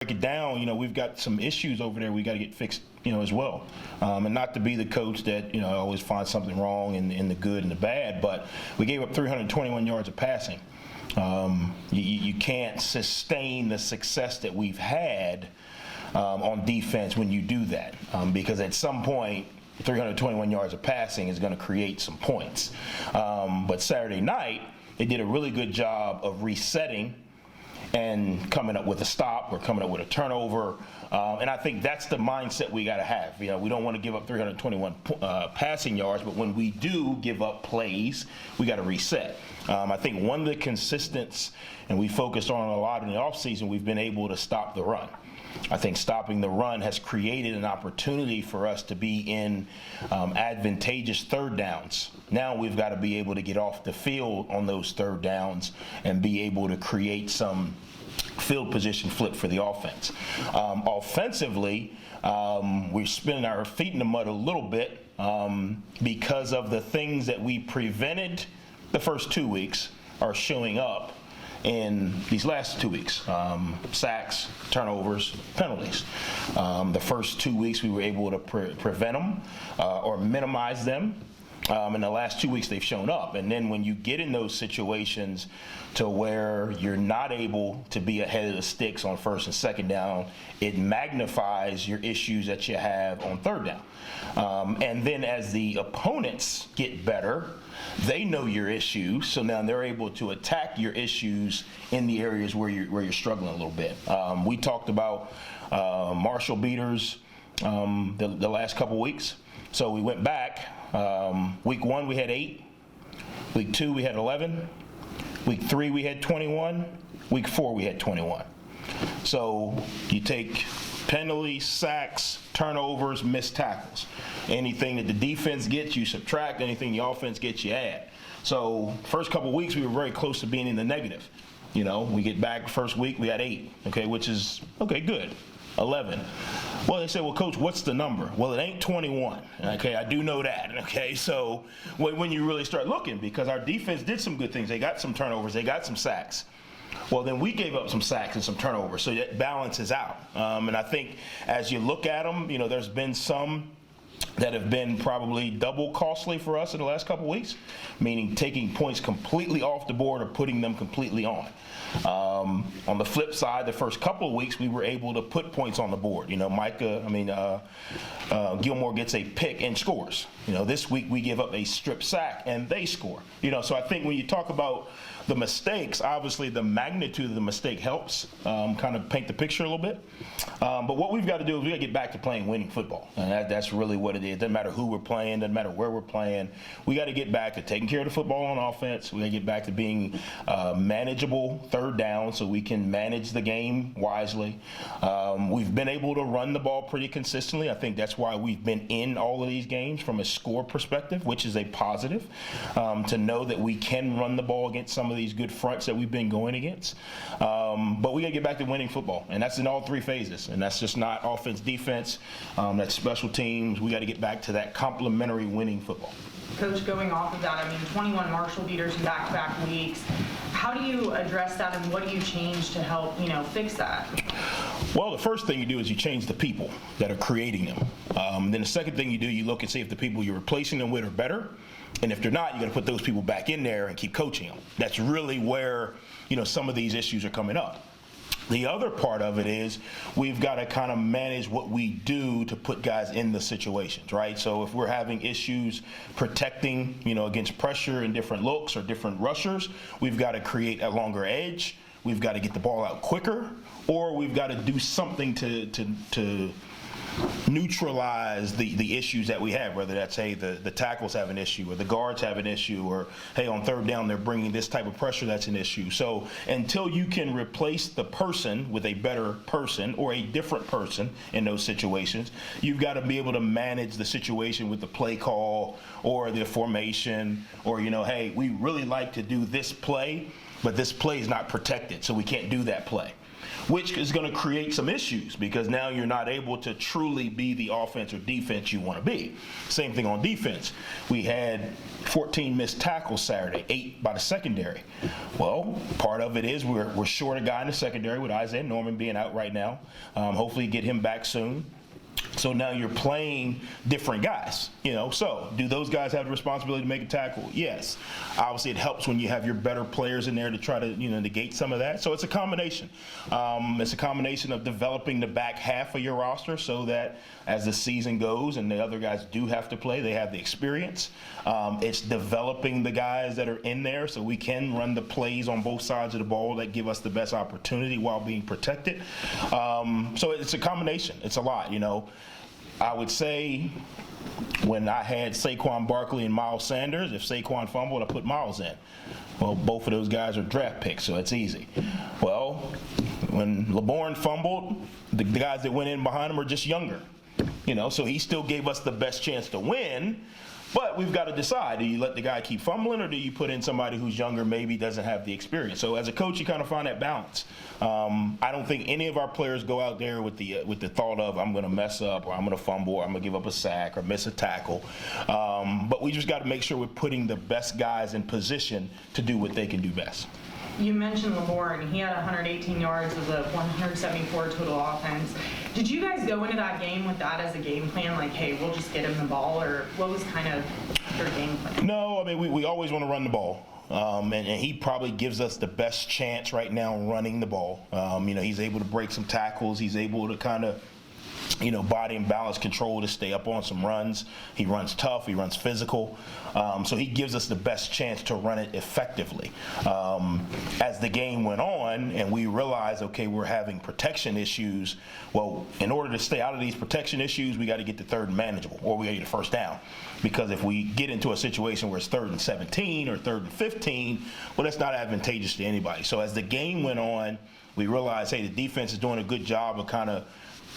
break it down, we've got some issues over there we got to get fixed, as well. And not to be the coach that, always finds something wrong in the good and the bad, but we gave up 321 yards of passing. You can't sustain the success that we've had on defense when you do that, because at some point, 321 yards of passing is going to create some points. But Saturday night, they did a really good job of resetting and coming up with a stop or coming up with a turnover. And I think that's the mindset we got to have. We don't want to give up 321 passing yards, but when we do give up plays, we got to reset. I think one of the consistents, and we focused on a lot in the offseason, we've been able to stop the run. I think stopping the run has created an opportunity for us to be in advantageous third downs. Now we've got to be able to get off the field on those third downs and be able to create some field position flip for the offense. Offensively, we're spinning our feet in the mud a little bit because of the things that we prevented the first 2 weeks are showing up in these last 2 weeks. Sacks, turnovers, penalties. The first 2 weeks we were able to prevent them or minimize them. In the last 2 weeks they've shown up. And then when you get in those situations to where you're not able to be ahead of the sticks on first and second down, it magnifies your issues that you have on third down. And then as the opponents get better, they know your issues, so now they're able to attack your issues in the areas where you're struggling a little bit. We talked about Marshall beaters the last couple weeks. So we went back. Week 1 we had 8. Week 2 we had 11. Week 3 we had 21. Week 4 we had 21. So you take penalties, sacks, turnovers, missed tackles. Anything that the defense gets, you subtract. Anything the offense gets, you add. So first couple weeks, we were very close to being in the negative. We get back first week, we had 8, okay, which is, okay, good. 11. Well, they said, well, Coach, what's the number? Well, it ain't 21. Okay, I do know that. Okay, so when you really start looking, because our defense did some good things. They got some turnovers. They got some sacks. Well, then we gave up some sacks and some turnovers, so that balances out. And I think as you look at them, there's been some that have been probably double costly for us in the last couple weeks, meaning taking points completely off the board or putting them completely on. On the flip side, the first couple of weeks, we were able to put points on the board. Gilmore gets a pick and scores. This week we give up a strip sack and they score. So I think when you talk about the mistakes, obviously the magnitude of the mistake helps kind of paint the picture a little bit. But what we've got to do is we got to get back to playing winning football. And that's really what it is. Doesn't matter who we're playing, doesn't matter where we're playing. We got to get back to taking care of the football on offense. We got to get back to being manageable third down so we can manage the game wisely. We've been able to run the ball pretty consistently. I think that's why we've been in all of these games from a score perspective, which is a positive, to know that we can run the ball against some of these good fronts that we've been going against. But we got to get back to winning football, and that's in all 3 phases. And that's just not offense, defense, that's special teams. We got to get back to that complementary winning football. Coach, going off of that, 21 Marshall beaters in back-to-back weeks. How do you address that, and what do you change to help, fix that? Well, the first thing you do is you change the people that are creating them. Then the second thing you do, you look and see if the people you're replacing them with are better. And if they're not, you got to put those people back in there and keep coaching them. That's really where, some of these issues are coming up. The other part of it is we've got to kind of manage what we do to put guys in the situations, right? So if we're having issues protecting, against pressure and different looks or different rushers, we've got to create a longer edge. We've got to get the ball out quicker, or we've got to do something to neutralize the issues that we have, whether that's, hey, the tackles have an issue or the guards have an issue, or, hey, on third down they're bringing this type of pressure, that's an issue. So until you can replace the person with a better person or a different person in those situations, you've got to be able to manage the situation with the play call or the formation, or, hey, we really like to do this play, but this play is not protected, so we can't do that play. which is going to create some issues because now you're not able to truly be the offense or defense you want to be. Same thing on defense. We had 14 missed tackles Saturday, 8 by the secondary. Well, part of it is we're short a guy in the secondary with Isaiah Norman being out right now. Hopefully get him back soon. So now you're playing different guys, So do those guys have the responsibility to make a tackle? Yes. Obviously, it helps when you have your better players in there to try to, negate some of that. So it's a combination. It's a combination of developing the back half of your roster so that as the season goes and the other guys do have to play, they have the experience. It's developing the guys that are in there so we can run the plays on both sides of the ball that give us the best opportunity while being protected. So it's a combination. It's a lot, I would say when I had Saquon Barkley and Miles Sanders, if Saquon fumbled, I put Miles in. Well, both of those guys are draft picks, so it's easy. Well, when LeBourne fumbled, the guys that went in behind him are just younger. So he still gave us the best chance to win. But we've got to decide, do you let the guy keep fumbling or do you put in somebody who's younger, maybe doesn't have the experience? So as a coach, you kind of find that balance. I don't think any of our players go out there with the thought of I'm going to mess up or I'm going to fumble or I'm going to give up a sack or miss a tackle. But we just got to make sure we're putting the best guys in position to do what they can do best. You mentioned LeBourne. He had 118 yards of the 174 total offense. Did you guys go into that game with that as a game plan? Like, hey, we'll just get him the ball, or what was kind of your game plan? No, I mean, we always want to run the ball. And he probably gives us the best chance right now running the ball. He's able to break some tackles. He's able to kind of body and balance control to stay up on some runs. He runs tough. He runs physical. So he gives us the best chance to run it effectively. As the game went on and we realized, okay, we're having protection issues. Well, in order to stay out of these protection issues, we got to get to third and manageable, or we got to get a first down. Because if we get into a situation where it's 3rd and 17 or 3rd and 15, well, that's not advantageous to anybody. So as the game went on, we realized, hey, the defense is doing a good job of kind of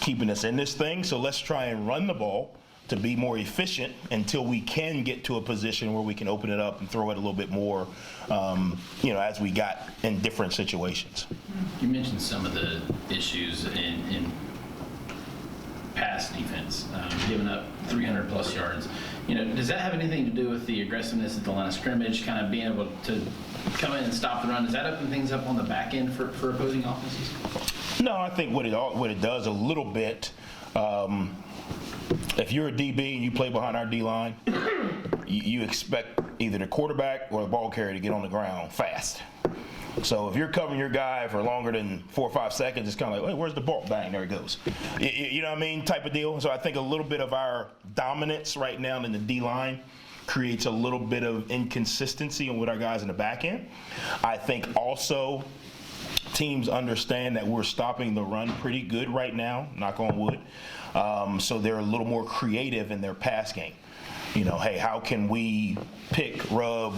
keeping us in this thing, so let's try and run the ball to be more efficient until we can get to a position where we can open it up and throw it a little bit more, as we got in different situations. You mentioned some of the issues in pass defense, giving up 300-plus yards. Does that have anything to do with the aggressiveness at the line of scrimmage, kind of being able to come in and stop the run? Does that open things up on the back end for opposing offenses? No, I think what it does a little bit, if you're a DB and you play behind our D-line, you expect either the quarterback or the ball carrier to get on the ground fast. So if you're covering your guy for longer than 4 or 5 seconds, it's kind of like, hey, where's the ball? Bang, there it goes. You know what I mean? Type of deal. So I think a little bit of our dominance right now in the D-line creates a little bit of inconsistency with our guys in the back end. I think also teams understand that we're stopping the run pretty good right now, knock on wood. So they're a little more creative in their pass game. Hey, how can we pick, rub,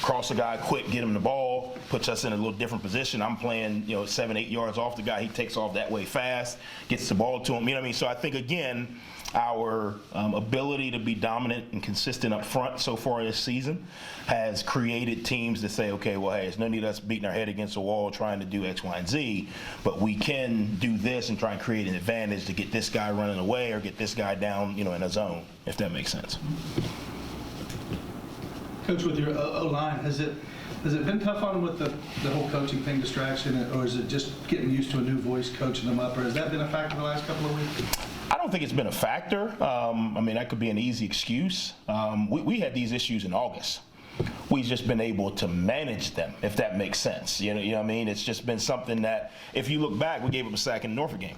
cross a guy quick, get him the ball, puts us in a little different position. I'm playing, 7, 8 yards off the guy. He takes off that way fast, gets the ball to him. You know what I mean? So I think, again, our ability to be dominant and consistent up front so far this season has created teams that say, okay, well, hey, it's no need us beating our head against the wall trying to do X, Y, and Z, but we can do this and try and create an advantage to get this guy running away or get this guy down, in a zone, if that makes sense. Coach, with your O-line, has it been tough on them with the whole coaching thing, distraction, or is it just getting used to a new voice coaching them up, or has that been a factor the last couple of weeks? I don't think it's been a factor. That could be an easy excuse. We had these issues in August. We've just been able to manage them, if that makes sense. You know what I mean? It's just been something that, if you look back, we gave up a sack in the Norfolk game.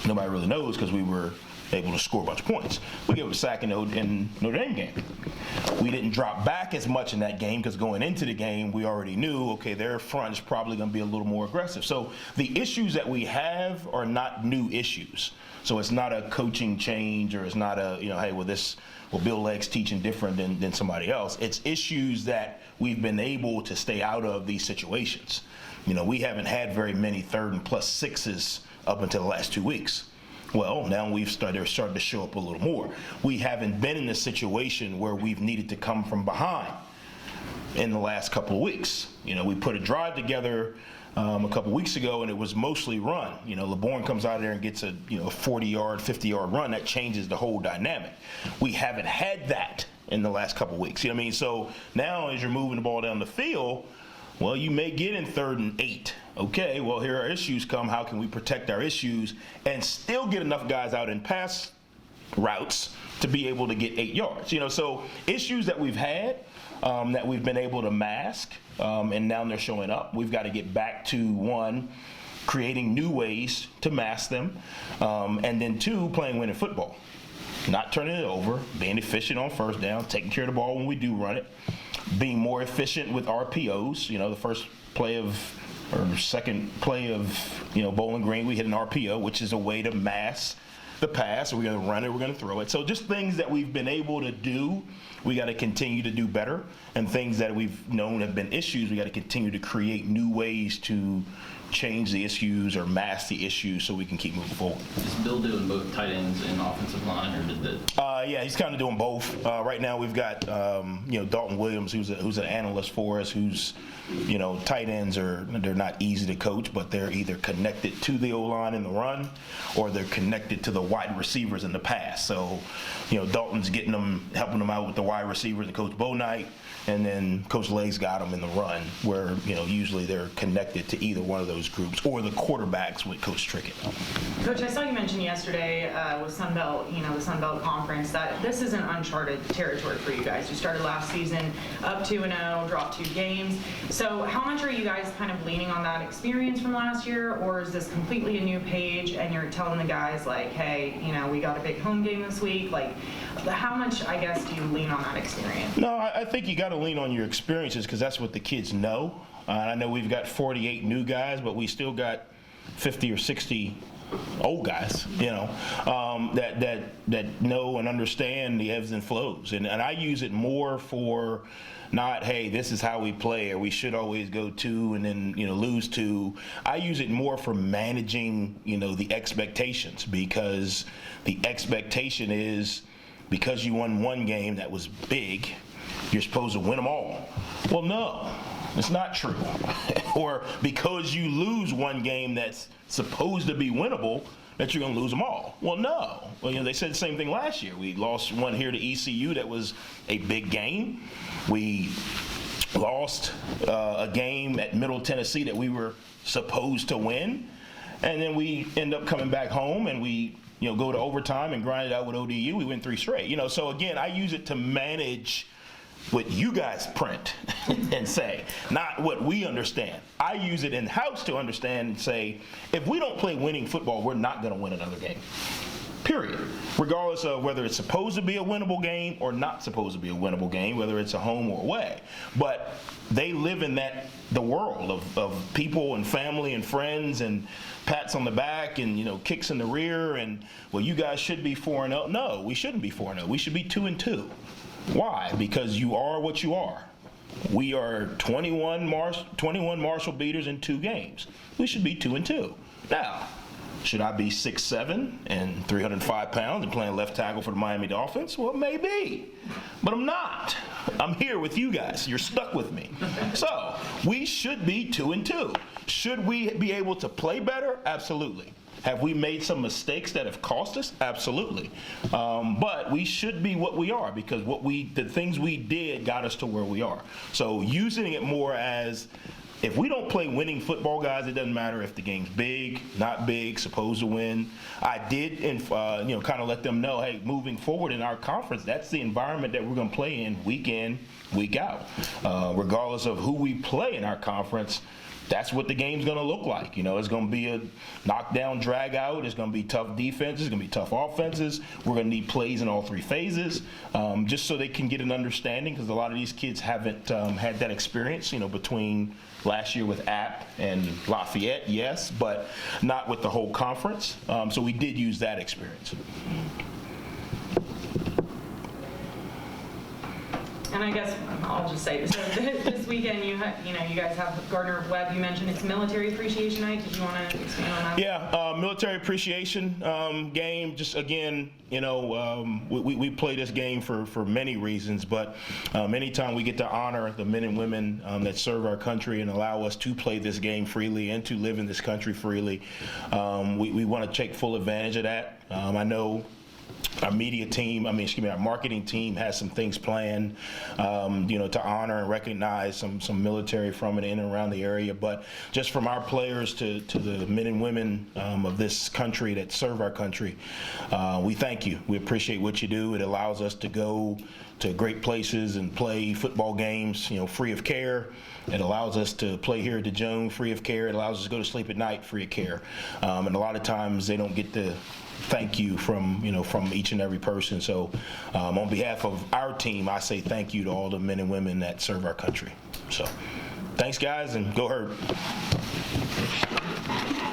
Nobody really knows because we were able to score a bunch of points. We gave up a sack in Notre Dame game. We didn't drop back as much in that game because going into the game, we already knew, okay, their front is probably going to be a little more aggressive. So the issues that we have are not new issues. So it's not a coaching change, or it's not a, hey, Bill Legg's teaching different than somebody else. It's issues that we've been able to stay out of these situations. We haven't had very many 3rd and plus 6s up until the last 2 weeks. Well, now they're starting to show up a little more. We haven't been in a situation where we've needed to come from behind in the last couple of weeks. We put a drive together a couple weeks ago, and it was mostly run. LeBourne comes out there and gets a 40-yard, 50-yard run. That changes the whole dynamic. We haven't had that in the last couple weeks. You know what I mean? So now as you're moving the ball down the field, well, you may get in 3rd and 8. Okay, well, here our issues come. How can we protect our issues and still get enough guys out in pass routes to be able to get 8 yards? So issues that we've had that we've been able to mask, and now they're showing up. We've got to get back to, 1, creating new ways to mask them, and then 2, playing winning football. Not turning it over, being efficient on first down, taking care of the ball when we do run it, being more efficient with RPOs. The first play of, or second play of, Bowling Green, we hit an RPO, which is a way to mask the pass. We're going to run it, we're going to throw it. So just things that we've been able to do, we got to continue to do better. And things that we've known have been issues, we got to continue to create new ways to change the issues or mask the issues so we can keep moving forward. Is Bill doing both tight ends and offensive line, or did that? Yeah, he's kind of doing both. Right now we've got Dalton Williams, who's an analyst for us, who's tight ends they're not easy to coach, but they're either connected to the O-line in the run or they're connected to the wide receivers in the pass. So, Dalton's helping them out with the wide receivers and Coach Bo Knight, and then Coach Lay's got them in the run where, usually they're connected to either one of those groups or the quarterbacks with Coach Trickett. Coach, I saw you mention yesterday with Sun Belt, the Sun Belt Conference, that this is an uncharted territory for you guys. You started last season up 2-0, dropped 2 games. So how much are you guys kind of leaning on that experience from last year, or is this completely a new page and you're telling the guys like, hey, we got a big home game this week? Like, how much, I guess, do you lean on that experience? No, I think you got to lean on your experiences because that's what the kids know. I know we've got 48 new guys, but we still got 50 or 60 old guys, that know and understand the ebbs and flows. And I use it more for not, hey, this is how we play, or we should always go 2 and then, lose 2. I use it more for managing, the expectations, because the expectation is because you won 1 game that was big, you're supposed to win them all. Well, no, it's not true. Or because you lose 1 game that's supposed to be winnable, that you're going to lose them all. Well, no. Well, they said the same thing last year. We lost 1 here to ECU that was a big game. We lost a game at Middle Tennessee that we were supposed to win. And then we end up coming back home and we go to overtime and grind it out with ODU. We win 3 straight. So again, I use it to manage what you guys print and say, not what we understand. I use it in-house to understand and say, if we don't play winning football, we're not going to win another game. Period. Regardless of whether it's supposed to be a winnable game or not supposed to be a winnable game, whether it's a home or away. But they live in the world of people and family and friends and pats on the back and kicks in the rear and, well, you guys should be 4-0. No, we shouldn't be 4-0. We should be 2-2. Why? Because you are what you are. We are 21 Marshall beaters in 2 games. We should be 2-2. Now, should I be 6'7" and 305 pounds and playing left tackle for the Miami Dolphins? Well, maybe, but I'm not. I'm here with you guys. You're stuck with me. So we should be 2-2. Should we be able to play better? Absolutely. Have we made some mistakes that have cost us? Absolutely. But we should be what we are because the things we did got us to where we are. So using it more as, if we don't play winning football, guys, it doesn't matter if the game's big, not big, supposed to win. I did, kind of let them know, hey, moving forward in our conference, that's the environment that we're going to play in, week out. Regardless of who we play in our conference, that's what the game's going to look like. It's going to be a knockdown, drag out. It's going to be tough defenses. It's going to be tough offenses. We're going to need plays in all 3 phases, just so they can get an understanding, because a lot of these kids haven't had that experience, between last year with App and Lafayette, yes, but not with the whole conference. So we did use that experience. And And I guess I'll just say, so this weekend you guys have Gardner-Webb. You mentioned it's Military Appreciation Night. Did you want to expand on that? Yeah, military appreciation game. Just again, we play this game for many reasons, but anytime we get to honor the men and women that serve our country and allow us to play this game freely and to live in this country freely, we want to take full advantage of that. I know our our marketing team has some things planned, to honor and recognize some military from and in and around the area. But just from our players to the men and women of this country that serve our country, we thank you. We appreciate what you do. It allows us to go to great places and play football games, free of care. It allows us to play here at the Jones free of care. It allows us to go to sleep at night free of care. And a lot of times they don't get to thank you from each and every person. So on behalf of our team, I say thank you to all the men and women that serve our country. So thanks, guys, and go Herd.